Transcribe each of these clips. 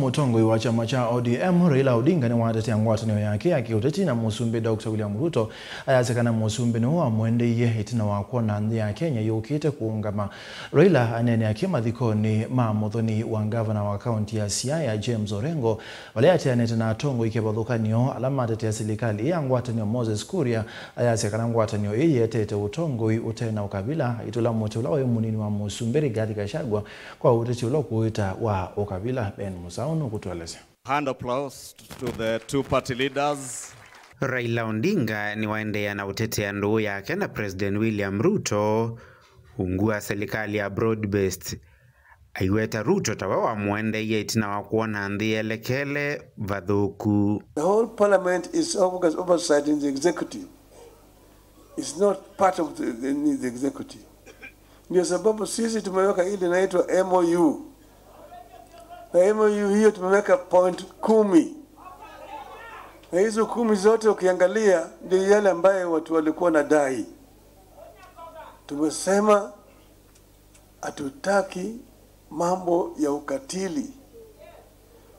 Mutongoi wa chama cha ODM Raila Odinga ni watetea ngwatanio yake akiuteti na musumbi Dr. William Ruto ayazekana musumbi ni wa mwende ye itina wa kuona nthi ya Kenya yukite kuungama. Raila anene akimathiko ni mamuthoni wa gavana wa kaunti ya Siaya James Orengo wale atianete na atongo ikebothukanio alama atetea serikali ya ngwatanio Moses Kuria ayazekana ngwatanio yetete utongoi utena ukabila itula mutula wa munini wa musumbi Rigathi Gachagua kwa uteti ulo kuita wa ukabila. Ben Musau kutueleza. Hand applause to the two party leaders. Raila Odinga ni waendea na utetea nduu yake na President William Ruto ungua serikali ya broad-based. Aiweta Ruto tawawa mwende yetina wa kuona nthi elekele vathuku. The whole parliament is oversight in the executive. It's not part of the executive. Ndio sababu sisi tumeweka ile inaitwa MOU. Na MOU hiyo tumeweka point 10. Na hizo 10 zote ukiangalia ndio yale ambayo watu walikuwa nadai. Tumesema hatutaki mambo ya ukatili.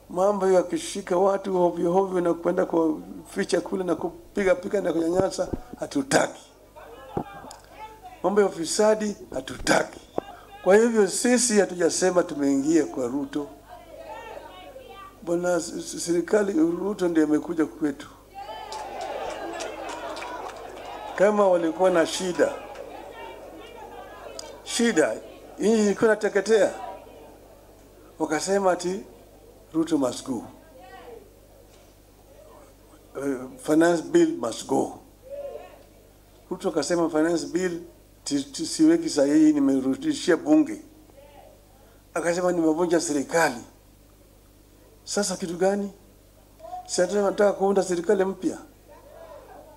Mambo ya kushika watu hovyo hovyo na kwenda kwa ficha kule na kupiga na kunyanyasa hatutaki. Mambo ya ufisadi hatutaki. Kwa hivyo sisi hatujasema tumeingia kwa Ruto. Bwana serikali Ruto ndiye amekuja kwetu. Kama walikuwa na shida hii ilikuwa inateketea, wakasema ati Ruto must go, finance bill must go. Ruto akasema finance bill siweki sahihi, nimerudishia bunge. Akasema nimevunja serikali. Sasa kitu gani? Sasa tunataka kuunda serikali mpya.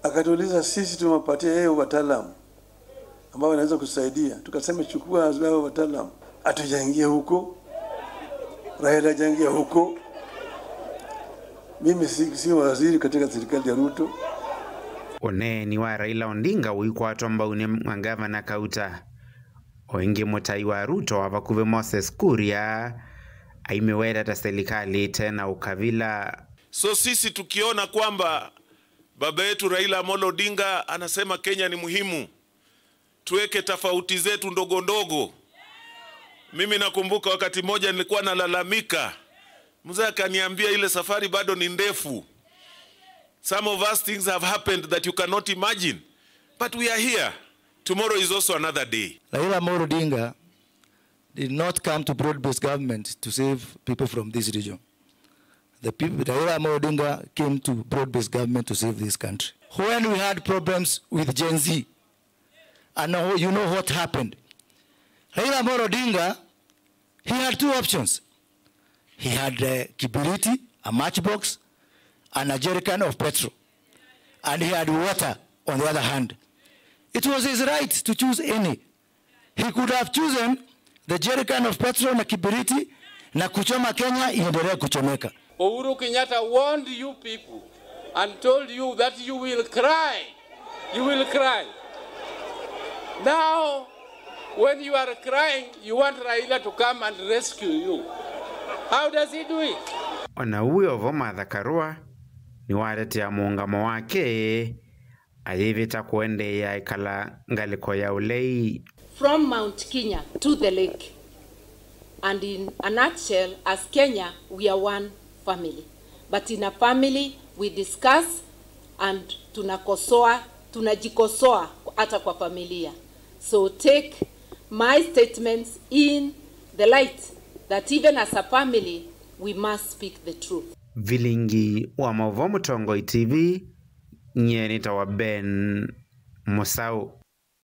Akatuuliza sisi tumepatia yeye wataalamu ambao wanaweza kusaidia. Tukasema chukua hao wataalamu. Atujaingia huko. Raila hajaingia huko. Mimi si waziri katika serikali ya Ruto. Oneni wa Raila Odinga uikwa tomba une gavana kauta. Oingi mutai wa Ruto abakuve Moses Kuria aimeweda ta serikali tena ukabila. So sisi tukiona kwamba baba yetu Raila Amolo Odinga anasema Kenya ni muhimu, tuweke tofauti zetu ndogo ndogo. Mimi nakumbuka wakati moja nilikuwa nalalamika, mzee akaniambia ile safari bado ni ndefu. Some of us things have happened that you cannot imagine, but we are here. Tomorrow is also another day. Raila Amolo Odinga did not come to broad-based government to save people from this region. Raila Amolo Odinga came to broad-based government to save this country. When we had problems with Gen Z, and you know what happened. Raila Amolo Odinga, he had two options. He had kibiriti, a matchbox, and a jerrycan of petrol. And he had water on the other hand. It was his right to choose any. He could have chosen the jerrycan of petrol na kibiriti na kuchoma Kenya iendelee kuchomeka. Uhuru Kenyatta warned you people and told you that you will cry. You will cry. Now, when you are crying, you want Raila to come and rescue you. How does he do it? Ona huyo voma dhakarua ni watetea muungamo wake ayivita kuende ya ikala ngaliko ya ulei. From Mount Kenya to the lake. And in a nutshell, as Kenya, we are one family. But in a family, we discuss and tunajikosoa hata kwa familia. So take my statements in the light that even as a family, we must speak the truth. Vilingi wa Mavomo Tongoi TV, nye nitawa Ben Musau.